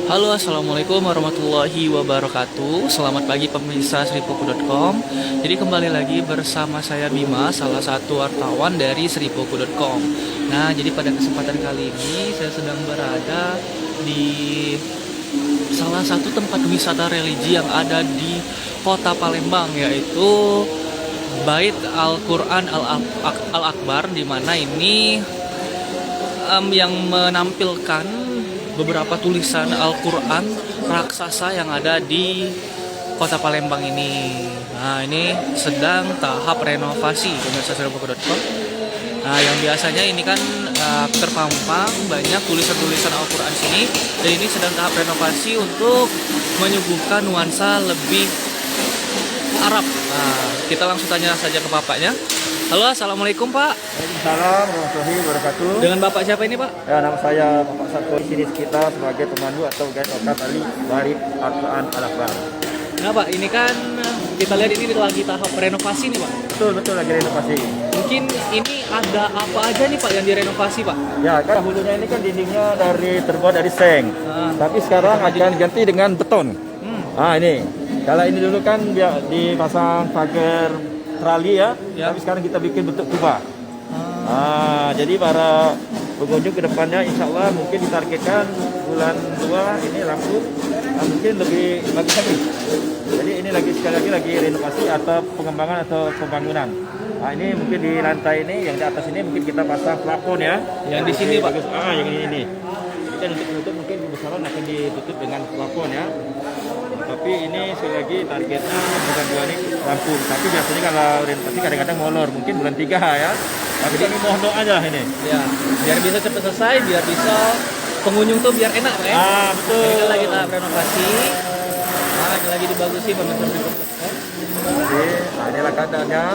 Halo, assalamualaikum warahmatullahi wabarakatuh. Selamat pagi pemirsa seripoku.com. Jadi kembali lagi bersama saya Bima, salah satu wartawan dari seripoku.com. Nah, jadi pada kesempatan kali ini saya sedang berada di salah satu tempat wisata religi yang ada di kota Palembang, yaitu Bait Al-Quran Al-Akbar, di mana ini yang menampilkan beberapa tulisan Al-Quran raksasa yang ada di kota Palembang ini. Nah, ini sedang tahap renovasi pemirsa seripoku.com. Nah, yang biasanya ini kan terpampang banyak tulisan-tulisan Al-Quran sini, dan ini sedang tahap renovasi untuk menyuguhkan nuansa lebih Arab. Nah, kita langsung tanya saja ke bapaknya. Halo, assalamualaikum Pak. Waalaikumsalam warahmatullahi wabarakatuh. Dengan bapak siapa ini Pak? Ya, nama saya Bapak Satu di sini kita sebagai pemandu atau guide lokal dari Bait Al-Quran Al-Akbar. Nah Pak, ini kan kita lihat ini lagi tahap renovasi nih Pak. Betul lagi renovasi. Mungkin ini ada apa aja nih Pak yang direnovasi Pak? Ya, kan dahulunya ini kan dindingnya terbuat dari seng. Tapi sekarang akan diganti dengan beton. Ini. Kalau ini dulu kan dipasang pagar trali ya. Tapi sekarang kita bikin bentuk kubah. Jadi para pengunjung ke depannya insya Allah mungkin ditargetkan bulan 2 ini rampung, mungkin lebih bagus lagi. Jadi ini sekali lagi renovasi atau pengembangan atau pembangunan. Nah, ini mungkin di lantai ini, yang di atas ini mungkin kita pasang plafon ya. Yang di sini Pak? Yang ini. Dan untuk menutup mungkin besaran akan ditutup dengan plafon ya. Tapi ini sekali lagi targetnya bulan 2 ini rampung. Tapi biasanya kalau renovasi kadang-kadang molor, mungkin bulan 3 ya. Tapi ini mohon doa aja ini. Ya, biar bisa cepat selesai, biar bisa pengunjung tuh biar enak Pak ya. Betul. Ini lagi tahap renovasi. Nah, ini lagi dibagusi pemirsa seripoku.com. Inilah keadaannya.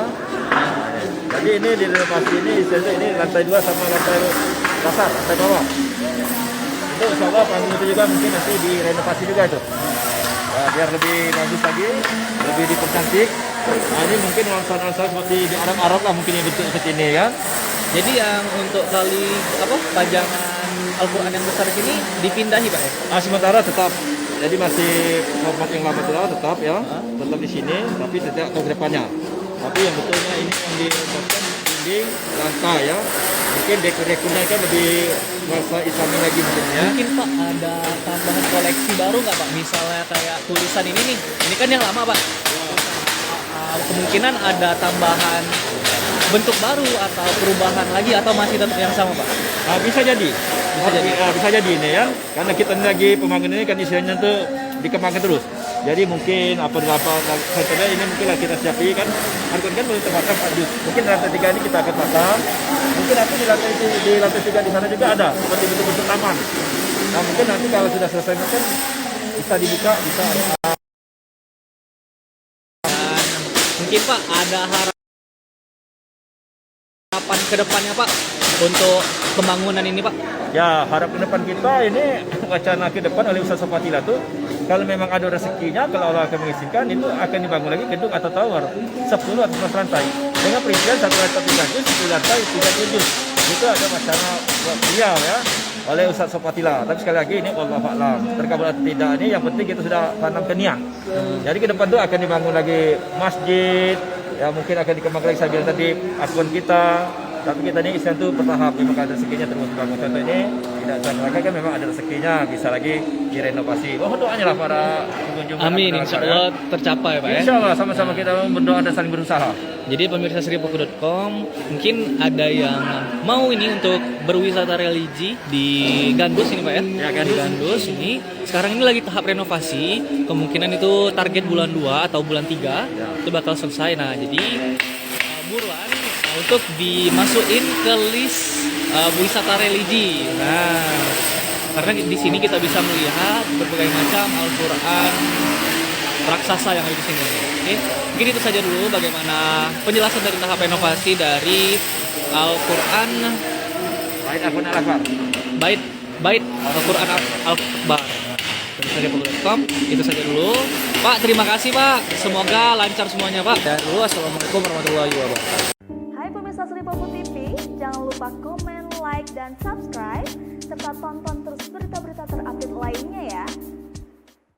Jadi ini di renovasi ini lantai 2 sama lantai dasar, lantai bawah. Itu insya Allah panggung itu juga mungkin nanti direnovasi juga itu. Biar lebih bagus lagi, lebih dipercantik. Ini mungkin nuansa-nuansa seperti di Arab lah mungkin yang bentuk seperti ini ya. Jadi yang untuk pajangan Al-Quran yang besar sini dipindahi Pak ya? Sementara tetap. Jadi masih format yang lama itu tetap ya, tetap di sini, tapi tidak ke depannya. Tapi yang betulnya ini yang dibuatkan dinding lantai ya. Mungkin dekor-dekornya kan lebih nuansa Islami lagi mungkinnya. Mungkin Pak ada tambahan koleksi baru nggak Pak? Misalnya kayak tulisan ini nih, ini kan yang lama Pak. Kemungkinan ada tambahan bentuk baru atau perubahan lagi atau masih tetap yang sama Pak? Bisa jadi. Bisa jadi ini ya. Karena kita ini lagi pembangunan ini kan istilahnya tuh dikembangkan terus. Jadi mungkin contohnya ini mungkin lah kita siapi kan. Harga kan belum terpasang Pak Jus. Mungkin lantai 3 ini kita akan pasang. Mungkin nanti di lantai 3 di sana juga ada seperti bentuk-bentuk taman. Nah, mungkin nanti kalau sudah selesai mungkin bisa dibuka, bisa. Mungkin Pak ada harapan ke depannya Pak untuk pembangunan ini Pak? Ya, harapan depan kita ini wacana ke depan oleh Ustaz Sofatila tuh kalau memang ada rezekinya, kalau Allah akan mengizinkan itu akan dibangun lagi gedung atau tower 10 atau 11 lantai dengan perincian 1 lantai 3 juz, 1 lantai 3 juz. Itu ada wacana beliau ya oleh Ustaz Sofatila. Tapi sekali lagi ini wallahu a'lam. Terkabul atau tidak ini yang penting kita sudah tanamkan niat. Jadi ke depan tuh akan dibangun lagi masjid, ya mungkin akan dikembangkan lagi saya bilang tadi akun kita. Tapi kita ini Islam itu bertahap, memang ada rezekinya terus bangun. Contoh ini tidak mereka kan memang ada rezekinya bisa lagi direnovasi. Doanya lah para pengunjung. Amin, insya Allah tercapai Pak ya. Insya Allah sama-sama kita berdoa dan saling berusaha. Jadi pemirsa seripoku.com, mungkin ada yang mau ini untuk berwisata religi di Gandus ini Pak ya? Ya, di Gandus ini. Sekarang ini lagi tahap renovasi, kemungkinan itu target bulan 2 atau bulan 3 itu bakal selesai. Nah, jadi buruan untuk dimasukin ke list wisata religi. Nah, karena di sini kita bisa melihat berbagai macam Al-Quran raksasa yang ada di sini. Oke, mungkin itu saja dulu bagaimana penjelasan dari tahap renovasi dari Al-Quran Bait Al-Quran Al-Akbar. Itu saja dulu. Pak, terima kasih Pak. Semoga lancar semuanya Pak. Dan dulu, assalamualaikum warahmatullahi wabarakatuh. Hai pemirsa Seripoku TV, jangan lupa komen, like, like dan subscribe, serta tonton terus berita-berita terupdate lainnya ya.